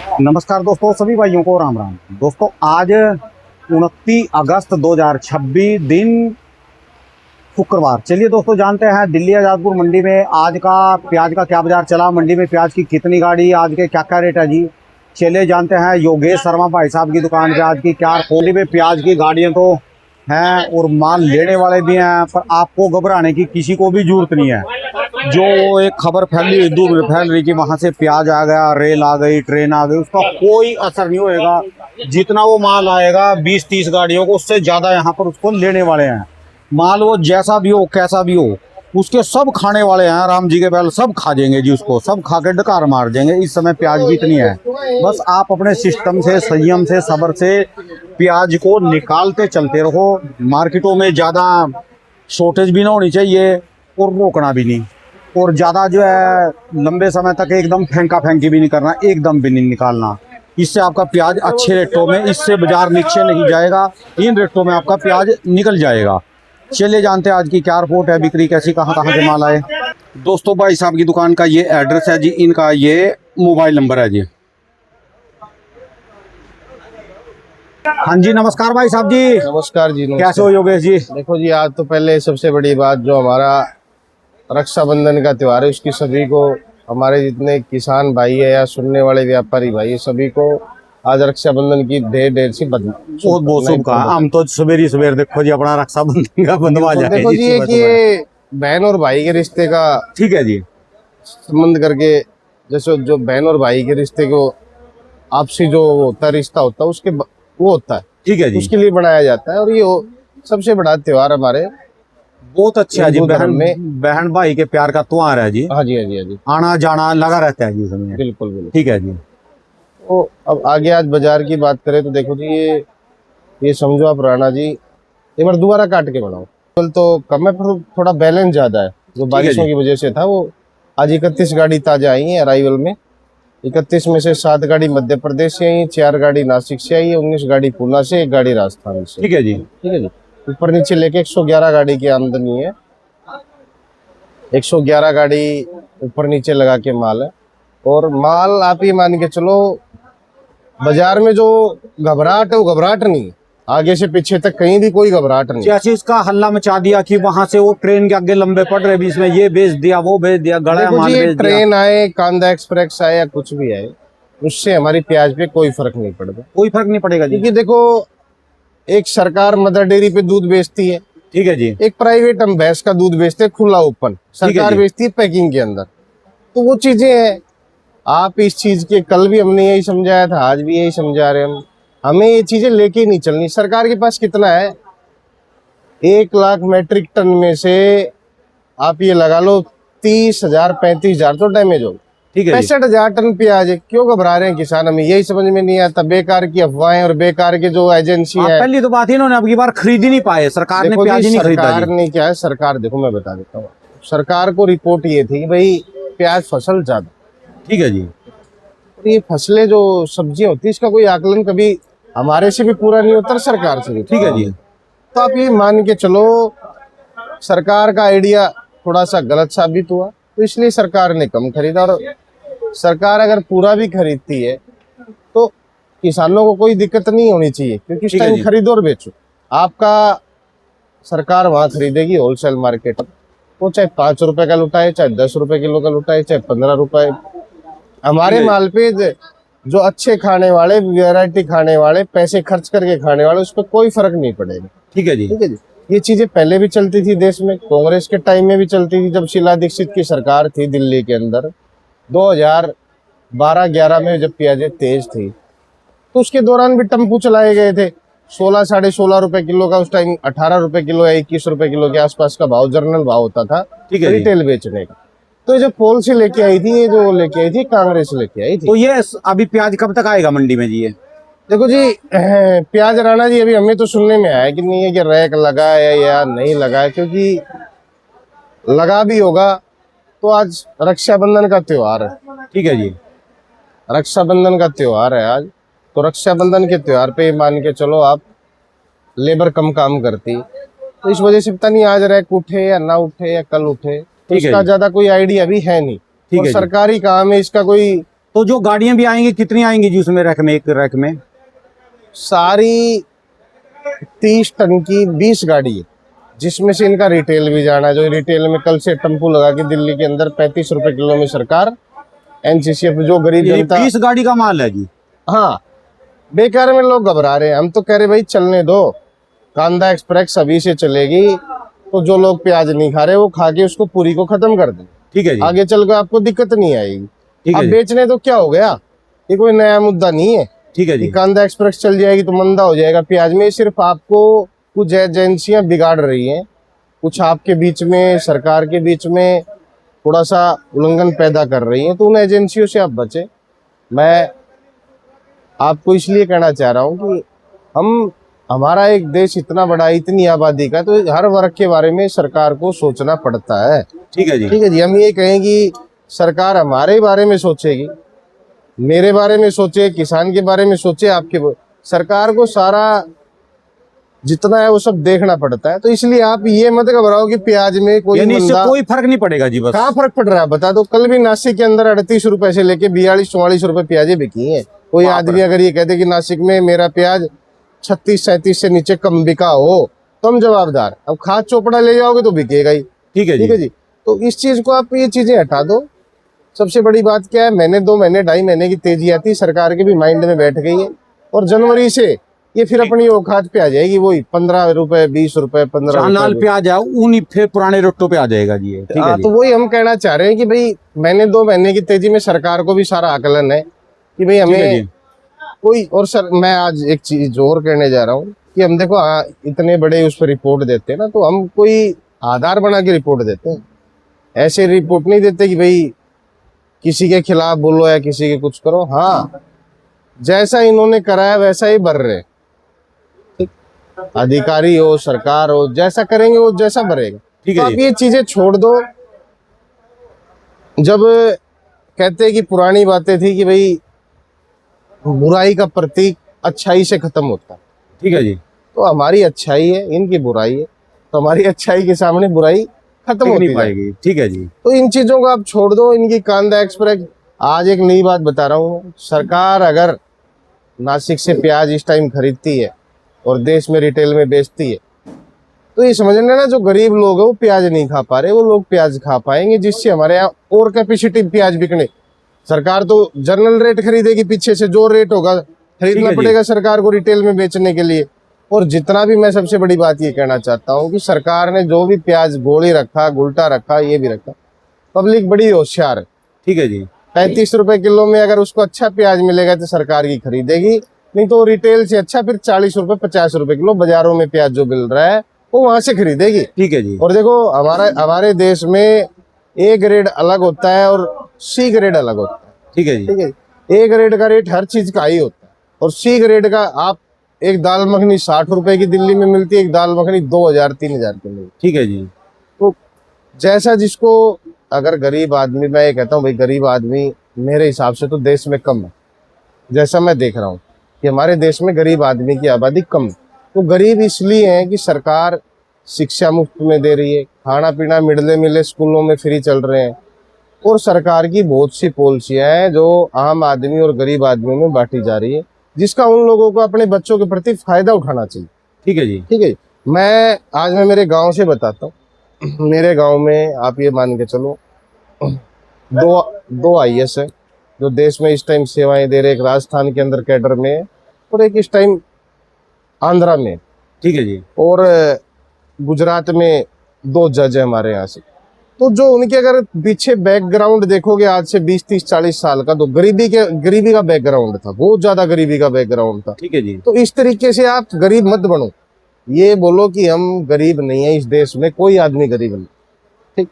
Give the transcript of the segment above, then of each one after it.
नमस्कार दोस्तों, सभी भाइयों को राम राम। दोस्तों आज 29 अगस्त 2026 दिन शुक्रवार। चलिए दोस्तों जानते हैं दिल्ली आज़ादपुर मंडी में आज का प्याज का क्या बाजार चला, मंडी में प्याज की कितनी गाड़ी, आज के क्या क्या रेट है जी। चलिए जानते हैं योगेश शर्मा भाई साहब की दुकान पे आज की क्या मंडी में प्याज की गाड़ियां तो हैं और माल लेने वाले भी हैं, पर आपको घबराने की किसी को भी जरूरत नहीं है। जो एक खबर फैली दूर में फैल रही कि वहां से प्याज आ गया, रेल आ गई, ट्रेन आ गई, उसका कोई असर नहीं होएगा। जितना वो माल आएगा 20-30 गाड़ियों को, उससे ज्यादा यहाँ पर उसको लेने वाले हैं। माल वो जैसा भी हो कैसा भी हो, उसके सब खाने वाले हैं। राम जी के बैल सब खा जाएंगे जी, उसको सब खा के डकार मार देंगे। इस समय प्याज भी इतनी है, बस आप अपने सिस्टम से, संयम से, सब्र से प्याज को निकालते चलते रहो। मार्केटों में ज़्यादा शॉर्टेज भी ना होनी चाहिए और रोकना भी नहीं, और ज़्यादा जो है लंबे समय तक एकदम फेंका फेंकी भी नहीं करना, एकदम भी नहीं निकालना। इससे आपका प्याज अच्छे रेटों में, इससे बाजार नीचे नहीं जाएगा, इन रेटों में आपका प्याज निकल जाएगा। चलिए जानते हैं आज की क्या रिपोर्ट है, बिक्री कैसी, कहाँ कहाँ से माल आए। दोस्तों भाई साहब की दुकान का ये एड्रेस है जी, इनका ये मोबाइल नंबर है जी। हाँ जी नमस्कार भाई साहब जी। नमस्कार जी। कैसे हो योगेश जी? देखो जी, आज तो पहले सबसे बड़ी बात जो हमारा रक्षाबंधन का त्योहार है, उसकी सभी को, हमारे जितने किसान भाई है या सुनने वाले व्यापारी भाई है, सभी को आज रक्षाबंधन की ढेर ढेर सी बहुत बहुत शुभकामनाएं। हम तो सवेरी सवेर देखो जी अपना रक्षाबंधन का बंधवा जाए। देखो जी, एक ये बहन और भाई के रिश्ते का, ठीक है जी, संबंध करके, जैसे जो बहन और भाई के रिश्ते को आपसी जो होता है, रिश्ता होता है, उसके वो होता है, ठीक है जी, उसके लिए बनाया जाता है। और ये सबसे बड़ा त्योहार हमारे बहुत अच्छा है जी। बहन भाई के प्यार का त्योहार है जी। हाँ जी, हाँ जी, हाँ जी, आना जाना लगा रहता है जी समय। बिल्कुल बिल्कुल। ठीक है जी। तो अब आगे आज बाजार की बात करें तो देखो जी, ये समझो आप राणा जी, एक बार दोबारा काट के बनाओ। कल तो कम है पर थोड़ा बैलेंस ज्यादा है, जो बारिशों की वजह से था। वो आज 31 गाड़ी ताजा आई है अराइवल में। 31 में से 7 गाड़ी मध्य प्रदेश से आई, 4 गाड़ी नासिक से आई है, 19 गाड़ी पूना से, 1 गाड़ी राजस्थान से। ठीक है जी, ठीक है जी। ऊपर नीचे लेके 111 गाड़ी की आमदनी है। 111 गाड़ी ऊपर नीचे लगा के माल है। और माल आप ये मान के चलो, बाजार में जो घबराहट है वो घबराहट नहीं है, आगे से पीछे तक कहीं भी कोई घबराहट नहीं। क्या चीज का हल्ला मचा दिया कि वहां से वो ट्रेन के आगे लंबे पड़ रहे, बीच में ये बेच दिया, वो बेच दिया, गड़ा माल बेच दिया। ट्रेन आए, कांदा एक्सप्रेस आए या कुछ भी आए, उससे हमारी प्याज पे कोई फर्क नहीं पड़ता। कोई फर्क नहीं पड़ेगा जी, क्योंकि देखो, एक सरकार मदर डेयरी पे दूध बेचती है, ठीक है जी, एक प्राइवेट हम भैंस का दूध बेचते हैं खुला ओपन, सरकार बेचती है पैकिंग के अंदर। तो वो चीजें हैं। आप इस चीज के, कल भी हमने यही समझाया था, आज भी यही समझा रहे हम, हमें ये चीजें लेके नहीं चलनी। सरकार के पास कितना है, 1 लाख मैट्रिक टन में से आप ये लगा लो 30,000 35,000 तो डैमेज हो। ठीक है, 65,000 टन प्याज है। क्यों घबरा रहे हैं किसान, हमें यही समझ में नहीं आता। बेकार की अफवाहें और बेकार के जो एजेंसी है। पहली तो बात इन्होंने अब की बार खरीद ही नहीं पाए, सरकार ने प्याज ही नहीं खरीदा। सरकार ने क्या है, सरकार देखो मैं बता देता हूँ, सरकार को रिपोर्ट ये थी कि भाई प्याज फसल ज्यादा। ठीक है जी। ये फसलें जो सब्जियां होती है, इसका कोई आकलन कभी हमारे से भी पूरा नहीं होता, सरकार से भी। ठीक है जी। तो आप ये मान के चलो, सरकार का आइडिया थोड़ा सा गलत साबित हुआ, तो इसलिए सरकार ने कम खरीदा। और सरकार अगर पूरा भी खरीदती है तो किसानों को कोई दिक्कत नहीं होनी चाहिए, क्योंकि इस टाइम खरीदो और बेचो। आपका सरकार वहां खरीदेगी होलसेल मार्केट, वो चाहे 5 रुपए का लुटाए, चाहे 10 रुपए किलो का लुटाए, चाहे 15 रुपए। हमारे माल पे जो अच्छे खाने वाले, वैरायटी खाने वाले, पैसे खर्च करके खाने वाले, उस पर कोई फर्क नहीं पड़ेगा। ठीक है जी, ठीक है जी। ये चीजें पहले भी चलती थी देश में, कांग्रेस के टाइम में भी चलती थी, जब शीला दीक्षित की सरकार थी दिल्ली के अंदर 2012-11 में, जब प्याजें तेज थी, तो उसके दौरान भी टम्पू चलाए गए थे। 16 साढ़े 16 रुपए किलो का, उस टाइम 18 रुपए किलो या 21 रुपए किलो के आसपास का भाव, जर्नल भाव होता था रिटेल बेचने का। तो जो पॉलिसी लेके आई थी, ये जो लेके आई थी कांग्रेस लेके आई थी। तो ये अभी प्याज कब तक आएगा मंडी में जी? ये देखो जी, प्याज राणा जी, अभी हमें तो सुनने में आया कि नहीं है कि रैक लगा है या नहीं लगा है, क्योंकि लगा भी होगा तो आज रक्षाबंधन का त्योहार है। ठीक है जी, रक्षाबंधन का त्योहार है आज, तो रक्षाबंधन के त्योहार पे मान के चलो आप, लेबर कम काम करती, तो इस वजह से पता नहीं आज रैक उठे या ना उठे या कल उठे, तो इसका ज्यादा कोई आइडिया भी है नहीं। और सरकारी काम है, इसका कोई तो जो गाड़ियां भी आएंगी कितनी आएंगी जी उसमें रैक में, एक रैक में? सारी 30 टन की 20 गाड़ी है, जिसमें से इनका रिटेल भी जाना है। जो रिटेल में कल से टेम्पू लगा के दिल्ली के अंदर 35 रुपए किलो में सरकार एनसीसीएफ जो गरीब ये जनता। 20 गाड़ी का माल है जी? हाँ, बेकार में लोग घबरा रहे हैं। हम तो कह रहे भाई चलने दो, कांदा एक्सप्रेस अभी से चलेगी, तो जो लोग प्याज नहीं खा रहे वो खा के उसको पूरी को खत्म कर दें। ठीक है जी। आगे चल कर आपको दिक्कत नहीं आएगी। ठीक है अब जी। बेचने तो क्या हो गया, ये कोई नया मुद्दा नहीं है। ठीक है जी। कि कांदा एक्सप्रेस चल जाएगी तो मंदा हो जाएगा प्याज में। सिर्फ आपको कुछ एजेंसियां बिगाड़ रही हैं, कुछ आपके बीच में, सरकार के बीच में थोड़ा सा उल्लंघन पैदा कर रही हैं, तो उन एजेंसियों से आप बचें। मैं आपको इसलिए कहना चाह रहा हूँ कि हमारा एक देश इतना बड़ा, इतनी आबादी का, तो हर वर्ग के बारे में सरकार को सोचना पड़ता है। ठीक है जी। ठीक है जी। हम ये कहें कि सरकार हमारे बारे में सोचेगी, मेरे बारे में सोचे, किसान के बारे में सोचे, सरकार को सारा जितना है वो सब देखना पड़ता है। तो इसलिए आप ये मत घबराओ कि प्याज में कोई यानी इससे मंदा। कोई फर्क नहीं पड़ेगा जी? बस कहाँ फर्क पड़ रहा है बता दो। कल भी नासिक के अंदर 38 रुपए से लेके 42-44 रुपए प्याजें बिकी हैं। कोई आदमी अगर ये कहते कि नासिक में मेरा प्याज 36-37 से नीचे कम बिका हो तो हम जवाबदार। अब खाद चोपड़ा ले जाओगे तो बिकेगा ही। ठीक है ठीक है जी। जी। तो इस चीज को आप, ये चीजें हटा दो। सबसे बड़ी बात क्या है, महीने 2 महीने 2.5 महीने की तेजी आती, सरकार के भी माइंड में बैठ गई है, और जनवरी से ये फिर अपनी औकात पे आ जाएगी। वही 15 रुपए, 20 रुपए, 15 जहाँ लाल रुपए। प्याज है ऊनी फिर पुराने रेटों पे आ जाएगा जी ये। ठीक है हाँ, जी। तो वही हम कहना चाह रहे हैं कि भाई महीने 2 महीने की तेजी में सरकार को भी सारा आकलन है कि भाई ठीक है हमें जी। कोई। और सर मैं आज एक चीज और कहने जा रहा हूँ कि हम देखो, इतने बड़े उस पर रिपोर्ट देते हैं ना, तो हम कोई आधार बना के रिपोर्ट देते हैं। ऐसे रिपोर्ट नहीं देते कि भाई किसी के खिलाफ बोलो या किसी के कुछ करो। हाँ, जैसा इन्होंने कराया वैसा ही भर रहे। ठीक, अधिकारी हो, सरकार हो, जैसा करेंगे वो जैसा भरेगा। ठीक तो है आप जी। ये चीजें छोड़ दो। जब कहते हैं कि पुरानी बातें थी कि भाई बुराई का प्रतीक अच्छाई से खत्म होता है, ठीक है जी। तो हमारी अच्छाई है, इनकी बुराई है, तो हमारी अच्छाई के सामने बुराई खत्म टिक नहीं होती जाएगी। पाएगी। ठीक है जी। तो इन चीजों को आप छोड़ दो। इनकी कांदा एक्सप्रेस, आज एक नई बात बता रहा हूँ, सरकार अगर नासिक से प्याज इस टाइम खरीदती है और देश में रिटेल में बेचती है, तो ये समझ लेना जो गरीब लोग है वो प्याज नहीं खा पा रहे, वो लोग प्याज खा पाएंगे, जिससे हमारे यहाँ और कैपेसिटी प्याज बिकने। सरकार तो जनरल रेट खरीदेगी, पीछे से जो रेट होगा ठीक खरीदना है जी। पड़ेगा सरकार को रिटेल में बेचने के लिए। और जितना भी, मैं सबसे बड़ी बात ये कहना चाहता हूँ कि सरकार ने जो भी प्याज गोली रखा, गुलटा रखा, ये भी रखा, पब्लिक बड़ी होशियार है। ठीक है जी। 35 रुपए किलो में अगर उसको अच्छा प्याज मिलेगा तो सरकार की खरीदेगी, नहीं तो रिटेल से अच्छा फिर 40 रुपए 50 रुपए किलो बाजारों में प्याज जो मिल रहा है वो वहां से खरीदेगी। ठीक है जी। और देखो, हमारे देश में ए ग्रेड अलग होता है और सी ग्रेड अलग होता है। ठीक है जी। ठीक है। ए ग्रेड का रेट हर चीज का ही होता है, और सी ग्रेड का, आप एक दाल मखनी 60 रुपए की दिल्ली में मिलती है, एक दाल मखनी 2000-3000 की मिलती है। ठीक है जी। तो जैसा जिसको, अगर गरीब आदमी, मैं ये कहता हूँ भाई गरीब आदमी मेरे हिसाब से तो देश में कम है। जैसा मैं देख रहा हूँ कि हमारे देश में गरीब आदमी की आबादी कम है। तो गरीब इसलिए है कि सरकार शिक्षा मुफ्त में दे रही है, खाना पीना मिड डे मील स्कूलों में फ्री चल रहे हैं, और सरकार की बहुत सी पॉलिसियां हैं जो आम आदमी और गरीब आदमियों में बांटी जा रही है, जिसका उन लोगों को अपने बच्चों के प्रति फायदा उठाना चाहिए। ठीक है जी। ठीक है। मैं मेरे गांव से बताता हूँ। मेरे गांव में आप ये मान के चलो, दो आईएएस है जो देश में इस टाइम सेवाएं दे रहे। एक राजस्थान के अंदर कैडर में है और एक इस टाइम आंध्रा में, ठीक है जी। और गुजरात में 2 जज है हमारे यहाँ से। तो जो उनके अगर पीछे बैकग्राउंड देखोगे आज से 20-30-40 साल का, तो गरीबी का बैकग्राउंड था, बहुत ज्यादा गरीबी का बैकग्राउंड था। ठीक है जी। तो इस तरीके से आप गरीब मत बनो, ये बोलो कि हम गरीब नहीं है, इस देश में कोई आदमी गरीब नहीं। ठीक,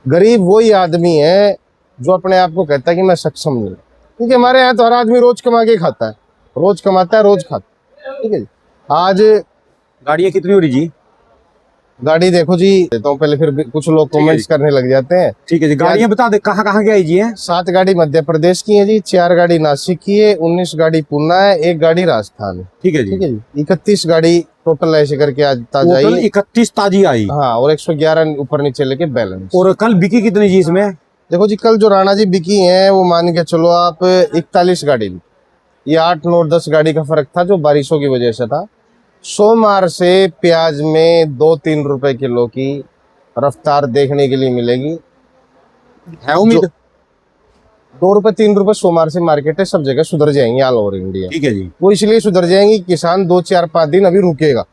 गरीब वही आदमी है जो अपने आप को कहता है कि मैं सक्षम नहीं, क्योंकि हमारे यहाँ तो हर आदमी रोज कमा के खाता है, रोज कमाता है, रोज खाता है। ठीक है जी। आज गाड़ियाँ कितनी हो रही जी? गाड़ी देखो जी, देता हूँ पहले, फिर कुछ लोग कमेंट्स करने लग जाते हैं। ठीक है जी। गाड़ियाँ बता दे कहाँ कहाँ की आई जी हैं? 7 गाड़ी मध्य प्रदेश की है जी, 4 गाड़ी नासिक की है, 19 गाड़ी पूना है, 1 गाड़ी राजस्थान है। ठीक है जी। ठीक है जी। 31 गाड़ी टोटल ऐसे करके आज ताजा टोटल आई। 31 ताजी आई। हाँ, और 111 ऊपर नीचे लेके बैलेंस। और कल बिकी कितनी जी इसमें? देखो जी, कल जो राणा जी बिकी हैं वो मान के चलो आप 41 गाड़ी बिकी। ये 8 9 10 गाड़ी का फर्क था जो बारिशों की वजह से था। सोमवार से प्याज में 2 3 रुपए किलो की रफ्तार देखने के लिए मिलेगी। है उम्मीद? 2 रुपए 3 रुपए सोमवार से मार्केट है, सब जगह सुधर जाएंगी ऑल ओवर इंडिया। ठीक है जी। वो इसलिए सुधर जाएंगी, किसान 2 4 5 दिन अभी रुकेगा,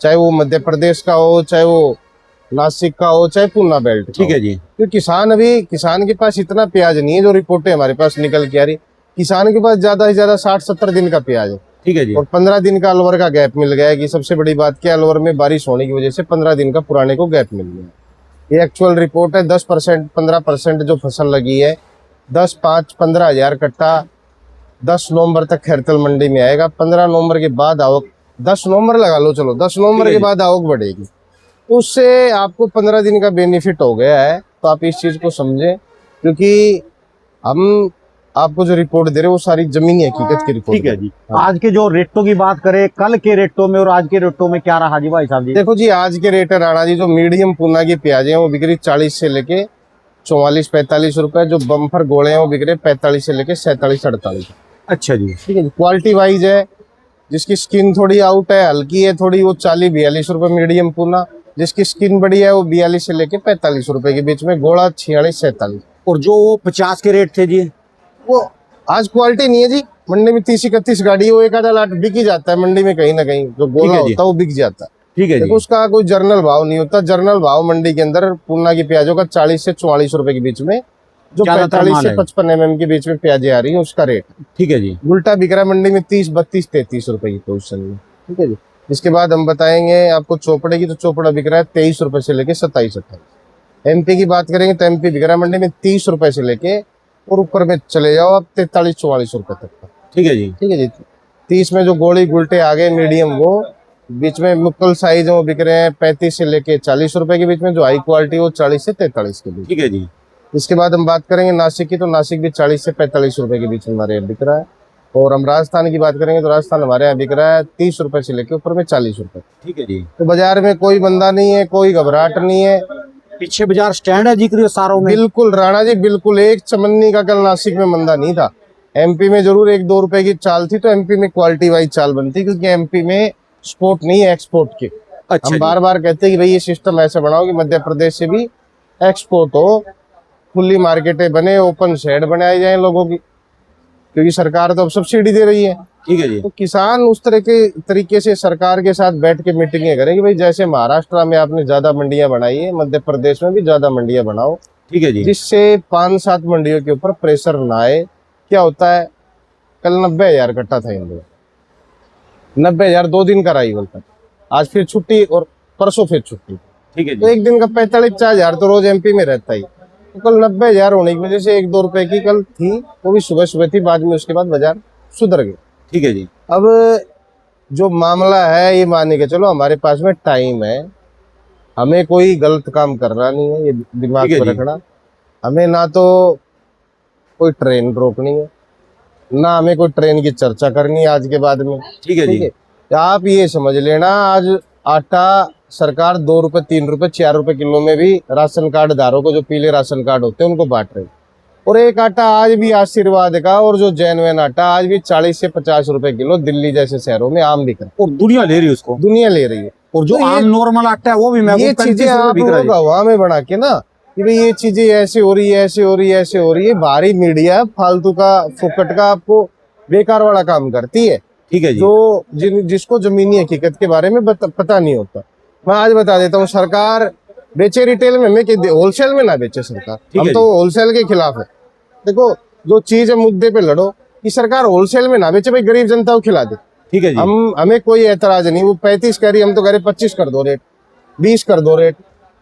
चाहे वो मध्य प्रदेश का हो, चाहे वो नासिक का हो, चाहे पूना बेल्ट का ठीक हो। है जी। क्योंकि किसान के पास इतना प्याज नहीं है जो रिपोर्टें हमारे पास निकल के आ रही। किसान के पास ज्यादा से ज्यादा 60 70 दिन का प्याज है, ठीक है जी। और 15 दिन का अलवर का गैप मिल गया है। कि सबसे बड़ी बात क्या, अलवर में बारिश होने की वजह से 15 दिन का पुराने को गैप मिल गया। ये एक्चुअल रिपोर्ट है। 10% 15% जो फसल लगी है, 10 5 15 हजार कट्टा 10 नवंबर तक खैरतल मंडी में आएगा। 15 नवंबर के बाद आवक, 10 नवंबर लगा लो, चलो 10 नवंबर के बाद आवक बढ़ेगी। तो उससे आपको 15 दिन का बेनिफिट हो गया है। तो आप इस चीज को समझें, क्योंकि हम आपको जो रिपोर्ट दे रहे हैं वो सारी जमीनी हकीकत की रिपोर्ट ठीक है जी। हाँ। आज के जो रेटों की बात करें, कल के रेटों में और आज के रेटों में क्या रहा जी भाई साहब जी? देखो जी, आज के रेट है राणा जी, जो मीडियम पूना की प्याज है वो बिक रही 40 से लेके 44 45 रुपए। जो बम्फर गोले हैं वो बिक रहे 45 से लेके 47 48। अच्छा जी। ठीक है जी। क्वालिटी वाइज है, जिसकी स्किन थोड़ी आउट है, हल्की है थोड़ी, वो 40 42 रुपए मीडियम पूना। जिसकी स्किन बड़ी है वो 42 से लेके 45 रुपए के बीच में। गोला 46 47। और जो 50 के रेट थे जी? वो आज क्वालिटी नहीं है जी। मंडी में 30 31 गाड़ी, वो एक आधा लाट बिक ही जाता है मंडी में, कहीं ना कहीं जो गोला है जी। होता है वो बिक जाता है। ठीक है जी। देखो, उसका कोई जर्नल भाव नहीं होता। जर्नल भाव मंडी के अंदर पूना की प्याजों का 40 से 44 रुपए के बीच में, जो ज्यादातर 45 माल से है। 55 के बीच में प्याजें आ रही है, उसका रेट। ठीक है जी। उल्टा बिक रहा है मंडी में 30 32 33 रुपए की पोजीशन में। ठीक है जी। इसके बाद हम बताएंगे आपको चोपड़े की। तो चोपड़ा बिक रहा है 23 रुपए से लेके 27 28। एमपी की बात करेंगे तो एमपी बिक रहा है मंडी में 30 रुपए से लेके, और ऊपर में चले जाओ आप 43 44 रुपए तक का। ठीक है जी। ठीक है जी। 30 में जो गोली गुलटे आ गए मीडियम, वो बीच में मुक्कल साइज वो बिक रहे हैं 35 से लेके 40 रुपए के बीच में। जो हाई क्वालिटी वो 40 से 43 के बीच। ठीक है जी। इसके बाद हम बात करेंगे नासिक की। तो नासिक भी 40 से 45 रुपए के बीच में हमारे यहाँ बिक रहा है। और हम राजस्थान की बात करेंगे तो राजस्थान हमारे यहाँ बिक रहा है 30 रुपए से लेके ऊपर में 40 रुपए। ठीक है जी। तो बाजार में कोई बंदा नहीं है, कोई घबराहट नहीं है। पीछे बाजार स्टैंड है जी सारों में? बिल्कुल राणा जी, बिल्कुल। एक चमन्नी का कल नासिक में मंदा नहीं था। एमपी में जरूर 1 2 रुपए की चाल थी, तो एमपी में क्वालिटी वाइज चाल बनती, क्योंकि एमपी में स्पोर्ट नहीं है, एक्सपोर्ट की। अच्छा हम जी। बार बार कहते हैं कि भाई ये सिस्टम ऐसे बनाओ कि मध्य प्रदेश से भी एक्सपोर्ट हो, खुली मार्केटें बने, ओपन शेड बनाए जाए लोगों की, क्योंकि सरकार तो अब सब्सिडी दे रही है। ठीक है जी। तो किसान उस तरह के तरीके से सरकार के साथ बैठ के मीटिंगें करें कि भाई जैसे महाराष्ट्र में आपने ज्यादा मंडियां बनाई है, मध्य प्रदेश में भी ज्यादा मंडियां बनाओ, ठीक है जी। जिससे 5 7 मंडियों के ऊपर प्रेशर ना आए। क्या होता है, कल 90,000 कट्टा था इंदौर, 90,000 2 दिन का राइवल था। आज फिर छुट्टी और परसों फिर छुट्टी। ठीक है तो जी। एक दिन का 45 40 तो रोज एमपी में रहता ही। तो कल 90,000 होने की वजह से 1 2 रुपए की कल थी, वो भी सुबह सुबह थी, बाद में उसके बाद बाजार सुधर गए। ठीक है जी। अब जो मामला है, ये मानने के चलो हमारे पास में टाइम है, हमें कोई गलत काम करना नहीं है, ये दिमाग ठीक है में जी। रखना। हमें ना तो कोई ट्रेन रोकनी है, ना हमें कोई ट्रेन की चर्चा करनी है आज के बाद में। ठीक है ठीक जी। है। तो आप ये समझ लेना, आज आटा सरकार 2 रुपए 3 रुपए 4 रुपए किलो में भी राशन कार्ड धारों को, जो पीले राशन कार्ड होते हैं, उनको बांट रही है। और एक आटा आज भी आशीर्वाद का, और जो जेन्युइन आटा आज भी 40 से 50 रुपए किलो दिल्ली जैसे शहरों में आम बिक रहा और दुनिया ले रही है उसको। है, दुनिया ले रही है। और जो तो आम नॉर्मल आटा है वो भी ये महबूब चीजें 35 रुपए आप बिक रहा है लोग जी। हवा में बना के ना कि भाई ये चीजें ऐसे हो रही है, ऐसे हो रही है, ऐसे हो रही है, भारी मीडिया फालतू का फुकट का आपको बेकार वाला काम करती है, ठीक है जी। जो जिसको जमीनी हकीकत के बारे में पता नहीं होता। मैं आज बता देता हूँ, सरकार बेचे रिटेल में, होलसेल में ना बेचे सरकार। ठीक हम है तो होलसेल के खिलाफ है। देखो, जो चीज है मुद्दे पे लड़ो कि सरकार होलसेल में ना बेचे, भाई गरीब जनता को खिला दे। ठीक है जी। हमें कोई एतराज नहीं। वो 35 कह रही, हम तो कह रहे 25 कर दो रेट, 20 कर दो रेट।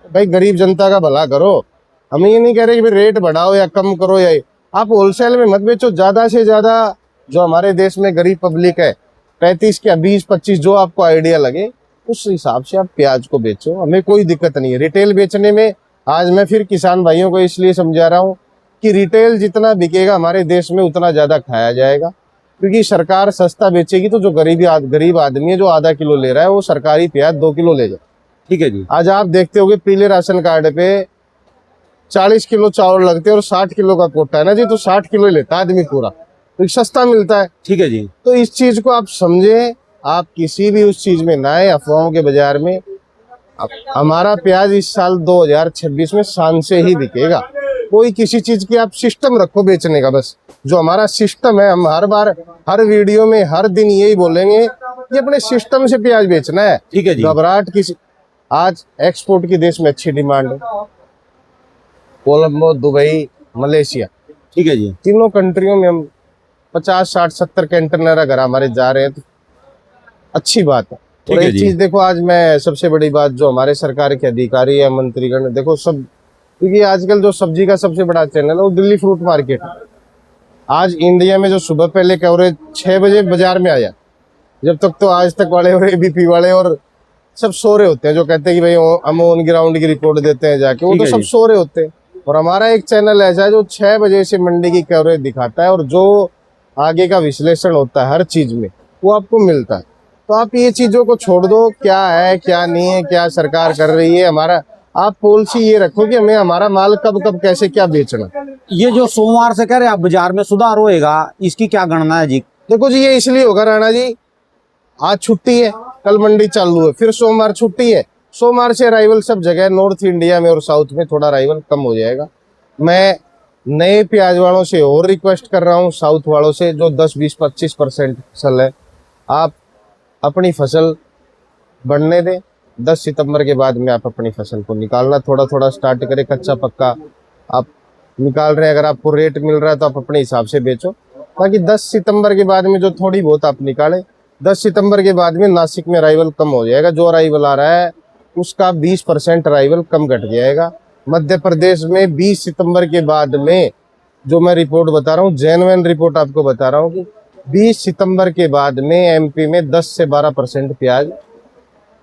भाई गरीब जनता का भला करो। हम ये नहीं कह रहे कि भाई रेट बढ़ाओ या कम करो, या आप होलसेल में मत बेचो। ज्यादा से ज्यादा जो हमारे देश में गरीब पब्लिक है, 35 क्या 20 25 जो आपको आइडिया लगे, उस हिसाब से आप प्याज को बेचो। हमें कोई दिक्कत नहीं है रिटेल बेचने में। आज मैं फिर किसान भाइयों को इसलिए समझा रहा हूँ कि रिटेल जितना बिकेगा हमारे देश में, उतना ज्यादा खाया जाएगा। क्योंकि सरकार सस्ता बेचेगी तो जो गरीब आदमी है, जो आधा किलो ले रहा है, वो सरकारी प्याज 2 किलो ले जाए। ठीक है जी। आज आप देखते होगे पीले राशन कार्ड पे 40 किलो चावल लगते हैं और 60 किलो का कोटा है ना जी, तो 60 किलो ही लेता है आदमी पूरा, तो ये सस्ता मिलता है। ठीक है जी। तो इस चीज को आप समझे, आप किसी भी उस चीज में ना आए अफवाहों के बाजार में। हमारा प्याज इस साल 2026 में शान से ही बिकेगा। कोई किसी चीज की आप सिस्टम रखो बेचने का, बस जो हमारा सिस्टम है, हम हर बार हर वीडियो में हर दिन यही बोलेंगे कि अपने सिस्टम से प्याज बेचना है। ठीक है जी। घबराहट किसी, आज एक्सपोर्ट की देश में अच्छी डिमांड है, कोलंबो, दुबई, मलेशिया, ठीक है जी। तीनों कंट्रियों में हम 50, 60, 70 कंटेनर अगर हमारे जा रहे हैं तो अच्छी बात है। ठीक और है एक जी। चीज देखो, आज मैं सबसे बड़ी बात जो हमारे सरकार के अधिकारी या मंत्रीगण देखो सब, क्योंकि आजकल जो सब्जी का सबसे बड़ा चैनल है वो दिल्ली फ्रूट मार्केट है। आज इंडिया में जो सुबह पहले कवरेज 6 बजे बाजार में आया, जब तक तो आज तक वाले और एबीपी वाले और सब सो रहे होते हैं, जो कहते हैं कि भाई हम ऑन ग्राउंड की रिपोर्ट देते हैं जाके, वो ठीक तो है सब जी। सो रहे होते हैं। और हमारा एक चैनल ऐसा है जो 6 बजे से मंडी की कवरेज दिखाता है, और जो आगे का विश्लेषण होता है हर चीज में वो आपको मिलता है। तो आप ये चीजों को छोड़ दो, क्या है क्या नहीं है, क्या सरकार कर रही है, हमारा आप पॉलिसी ये रखो कि हमें हमारा माल कब कब कैसे क्या बेचना। ये जो सोमवार से कह रहे हैं आप बाजार में सुधार होएगा, इसकी क्या गणना है जी? देखो जी, ये इसलिए होगा राणा जी, आज छुट्टी है, कल मंडी चालू है, फिर सोमवार छुट्टी है। सोमवार से अराइवल सब जगह नॉर्थ इंडिया में और साउथ में थोड़ा अराइवल कम हो जाएगा। मैं नए प्याज वालों से और रिक्वेस्ट कर रहा हूँ, साउथ वालों से जो 10, 20, 25% फसल है, आप अपनी फसल बढ़ने दें। 10 सितंबर के बाद में आप अपनी फसल को निकालना थोड़ा थोड़ा स्टार्ट करें, कच्चा पक्का आप निकाल रहे हैं, अगर आपको रेट मिल रहा है तो आप अपने हिसाब से बेचो। बाकी 10 सितंबर के बाद में जो थोड़ी बहुत आप निकालें, 10 सितंबर के बाद में नासिक में अराइवल कम हो जाएगा, जो अराइवल आ रहा है उसका 20% अराइवल कम घट जाएगा। मध्य प्रदेश में 20 सितंबर के बाद में, जो मैं रिपोर्ट बता रहा हूँ जेन्युइन रिपोर्ट आपको बता रहा हूँ, कि 20 सितंबर के बाद में एमपी में 10 से 12% प्याज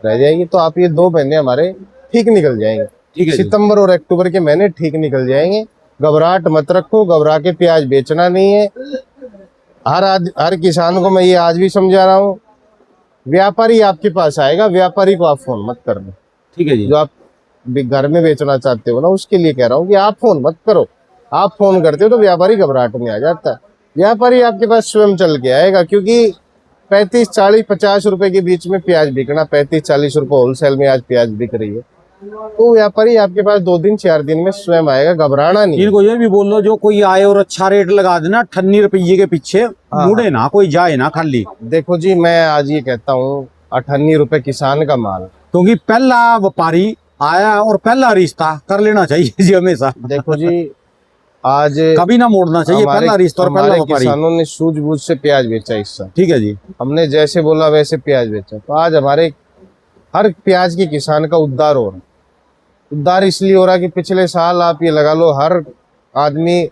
रह जाएगी। तो आप ये 2 महीने हमारे ठीक निकल जाएंगे, ठीक है जी। सितंबर और अक्टूबर के महीने ठीक निकल जाएंगे। घबराहट मत रखो, घबरा के प्याज बेचना नहीं है। हर किसान को मैं ये आज भी समझा रहा हूँ, व्यापारी आपके पास आएगा, व्यापारी को आप फोन मत करना। ठीक है जी। जो आप घर में बेचना चाहते हो ना, उसके लिए कह रहा हूँ कि आप फोन मत करो। आप फोन करते हो तो व्यापारी घबराहट में आ जाता है। व्यापारी आपके पास स्वयं चल के आएगा, क्योंकि 35, 40, 50 रुपए के बीच में प्याज बिकना, 35, 40 रुपए होलसेल में आज प्याज बिक रही है, तो व्यापारी आपके पास 2 दिन 4 दिन में स्वयं आएगा, घबराना नहीं। इनको ये भी बोल लो, जो कोई आए और अच्छा रेट लगा देना, 98 रुपये के पीछे मुड़े ना, कोई जाए ना खाली। देखो जी, मैं आज ये कहता हूँ 98 रुपए किसान का माल, क्योंकि पहला व्यापारी आया और पहला रिश्ता कर लेना चाहिए जी हमेशा। देखो जी, आज कभी ना मोड़ना चाहिए, पहला रिश्ता और पहला हमारे व्यापारी। किसानों ने सूझबूझ से प्याज बेचा इस साल। ठीक है जी। हमने जैसे बोला वैसे प्याज बेचा, तो आज हमारे हर प्याज के किसान का उद्धार हो रहा है। उद्धार इसलिए हो रहा है कि पिछले साल आप ये लगा लो, हर आदमी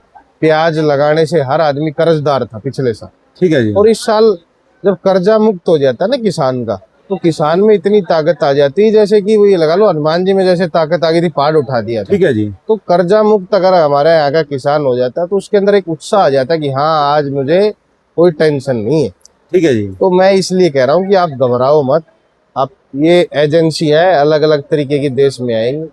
प्याज लगाने से हर आदमी कर्जदार था पिछले साल। ठीक है जी। और इस साल जब कर्जा मुक्त हो जाता है ना किसान का, तो किसान में इतनी ताकत आ जाती है, जैसे कि वो ये लगा लो हनुमान जी में जैसे ताकत आ गई थी, पहाड़ उठा दिया था। ठीक है जी। तो कर्जा मुक्त अगर हमारे यहाँ का किसान हो जाता है तो उसके अंदर एक उत्साह आ जाता है कि हाँ, आज मुझे कोई टेंशन नहीं है। ठीक है जी। तो मैं इसलिए कह रहा हूँ कि आप घबराओ मत। आप ये एजेंसी है, अलग अलग तरीके की देश में आएंगी।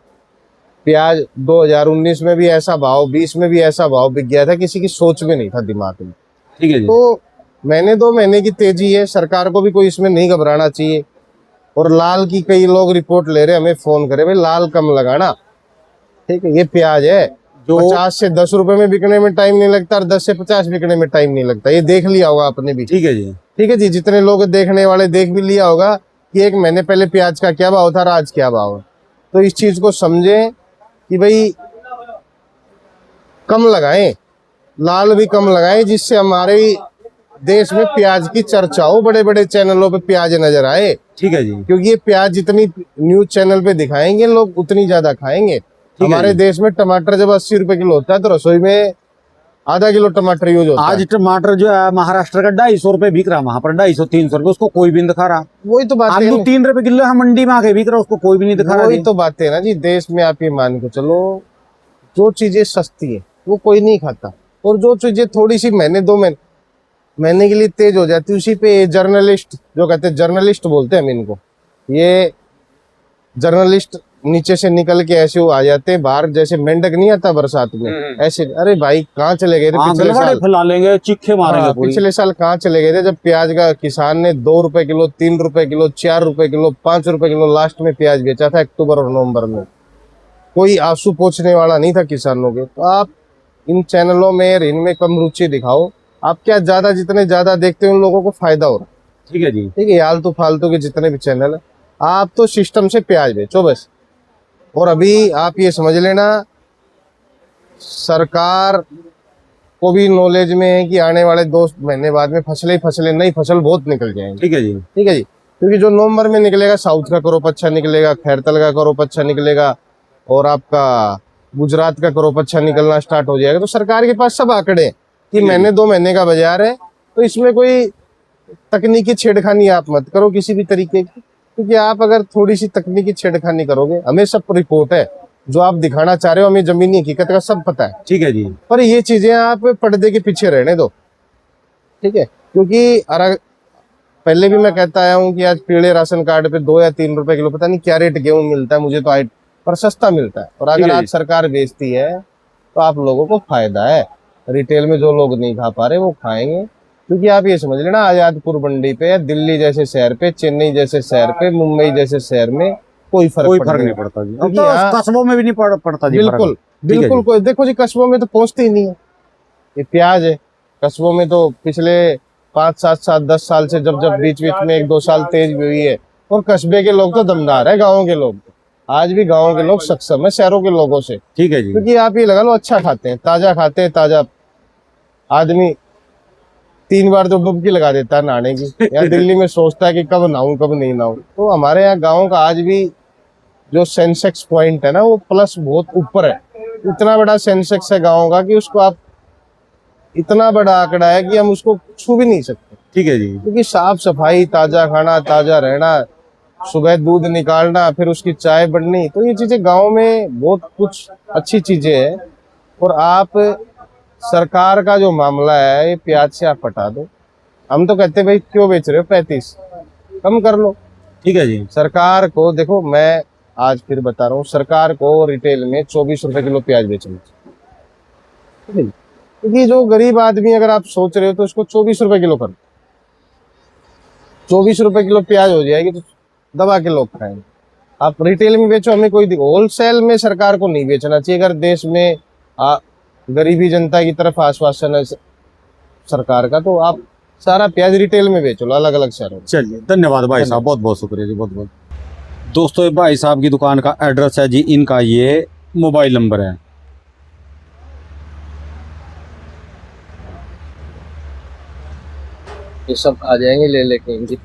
प्याज 2019 में भी ऐसा भाव, 20 में भी ऐसा भाव बिक गया था, किसी की सोच में नहीं था दिमाग में। ठीक है जी। तो महीने 2 महीने की तेजी है, सरकार को भी कोई इसमें नहीं घबराना चाहिए। और लाल की कई लोग रिपोर्ट ले रहे, हमें फोन करे, भाई लाल कम लगाना। ठीक है, ये प्याज है जो 50 से 10 रुपए में बिकने में टाइम नहीं लगता, और 10 से 50 बिकने में टाइम नहीं लगता। ये देख लिया होगा आपने भी। ठीक है जी। ठीक है जी, जितने लोग देखने वाले देख भी लिया होगा कि 1 महीने पहले प्याज का क्या भाव था और आज क्या भाव है। तो इस चीज को समझें कि भाई कम लगाएं, लाल भी कम लगाएं, जिससे हमारे देश में प्याज की चर्चा हो, बड़े बड़े चैनलों पे प्याज नजर आए। ठीक है जी। क्योंकि ये प्याज जितनी न्यूज चैनल पे दिखाएंगे लोग, उतनी ज्यादा खाएंगे। हमारे देश में टमाटर जब 80 रुपए किलो होता है, तो रसोई में आधा किलो टमाटर यूज होता है। आज टमाटर जो है महाराष्ट्र का 250 रुपए बिक रहा, वहां पर 250, 300 रुपए, उसको कोई भी नहीं दिखा रहा। वही तो बात है, आलू 3 रुपए किलो है मंडी में आके बिक रहा, उसको कोई भी नहीं दिखा रहा। वही तो बात है ना जी। देश में आप ये मान के चलो, जो चीजें सस्ती है वो कोई नहीं खाता, और जो चीजें थोड़ी सी महीने 2 महीने के लिए तेज हो जाती है, उसी पे जर्नलिस्ट, जो कहते हैं जर्नलिस्ट बोलते हैं हम इनको, ये जर्नलिस्ट नीचे से निकल के ऐसे वो आ जाते हैं बाहर, जैसे मेंढक नहीं आता बरसात में, ऐसे। अरे भाई कहाँ चले गए थे पिछले साल? फैला लेंगे, चिक्के मारेंगे पूरी। पिछले साल कहाँ चले गए थे जब प्याज का किसान ने 2 रुपए किलो, 3 रुपए किलो, 4 रुपए किलो, 5 रुपए किलो लास्ट में प्याज बेचा था अक्टूबर और नवंबर में। कोई आंसू पोंछने वाला नहीं था किसानों के। तो आप इन चैनलों में इनमें कम रुचि दिखाओ। आप क्या ज्यादा, जितने ज्यादा देखते हैं उन लोगों को फायदा हो रहा है। ठीक है जी। ठीक है, आलतू फालतू के जितने भी चैनल है, आप तो सिस्टम से प्याज बेचो बस। और अभी आप ये समझ लेना, सरकार को भी नॉलेज में है कि आने वाले 2 महीने बाद में फसलें नई फसल बहुत निकल जाएंगी। ठीक है जी। ठीक है जी, क्योंकि जो नवंबर में निकलेगा साउथ का क्रॉप अच्छा निकलेगा, खैरतल का क्रॉप अच्छा निकलेगा, और आपका गुजरात का क्रॉप अच्छा निकलना स्टार्ट हो जाएगा। तो सरकार के पास सब आंकड़े हैं कि महीने 2 महीने का बाजार है, तो इसमें कोई तकनीकी छेड़खानी आप मत करो किसी भी तरीके की। क्योंकि आप अगर थोड़ी सी तकनीकी छेड़खानी करोगे, हमें सब रिपोर्ट है जो आप दिखाना चाह रहे हो, हमें जमीनी हकीकत का सब पता है। ठीक है जी। पर ये चीजें आप पर्दे के पीछे रहने दो। ठीक है, क्योंकि पहले भी मैं कहता आया हूँ कि आज पीले राशन कार्ड पे 2 या 3 रुपए किलो, पता नहीं क्या रेट गेहूं मिलता है, मुझे तो पर सस्ता मिलता है। और अगर आज सरकार बेचती है तो आप लोगों को फायदा है। रिटेल में जो लोग नहीं खा पा रहे वो खाएंगे। क्योंकि आप ये समझ लेना, आजादपुर मंडी पे या दिल्ली जैसे शहर पे, चेन्नई जैसे शहर पे, मुंबई जैसे शहर में कोई फर्क नहीं पड़ता जी। अब क्योंकि तो कस्बों में भी नहीं पड़ता जी। बिल्कुल बिल्कुल कोई, देखो जी कस्बों में तो पहुंचते ही नहीं है ये प्याज है। कस्बों में तो पिछले 5, 7, 10 साल से जब बीच में 1-2 साल तेज भी हुई है, और कस्बे के लोग तो दमदार है, गाँव के लोग आज भी, गाँव के लोग सक्षम है शहरों के लोगों से। ठीक है जी। क्योंकि आप ये लगा लो, अच्छा खाते हैं, ताजा खाते हैं। ताजा आदमी 3 बार तो डुबकी लगा देता है नहाने की। या दिल्ली में सोचता है कि कब नहाऊं कब नहीं नहाऊं। तो हमारे यहाँ गाँव का आज भी जो सेंसेक्स पॉइंट है ना, वो प्लस बहुत ऊपर है। इतना बड़ा सेंसेक्स है गाँव का कि उसको आप, इतना बड़ा आंकड़ा है कि हम उसको छू भी नहीं सकते। ठीक है जी। क्योंकि साफ सफाई, ताजा खाना, ताजा रहना, सुबह दूध निकालना, फिर उसकी चाय बननी, तो ये चीजें गांव में बहुत कुछ अच्छी चीजें हैं। और आप सरकार का जो मामला है, ये प्याज से आप हटा दो। हम तो कहते हैं भाई क्यों बेच रहे हो 35, कम कर लो। ठीक है जी। सरकार को देखो, मैं आज फिर बता रहा हूँ, सरकार को रिटेल में 24 रुपए किलो प्याज बेचना चाहिए। क्योंकि जो गरीब आदमी, अगर आप सोच रहे हो तो उसको 24 रुपए किलो कर, 24 रुपए किलो प्याज हो जाएगी तो दबा के लोग खाएंगे। आप रिटेल में बेचो, हमें कोई होलसेल में सरकार को नहीं बेचना चाहिए। अगर देश में गरीबी जनता की तरफ आश्वासन है सरकार का, तो आप सारा प्याज रिटेल में बेचो अलग अलग शहरों में। चलिए, धन्यवाद भाई साहब, बहुत बहुत शुक्रिया जी, बहुत बहुत। दोस्तों, ये भाई साहब की दुकान का एड्रेस है जी, इनका ये मोबाइल नंबर है। ये सब आ जाएंगे ले लेके इनकी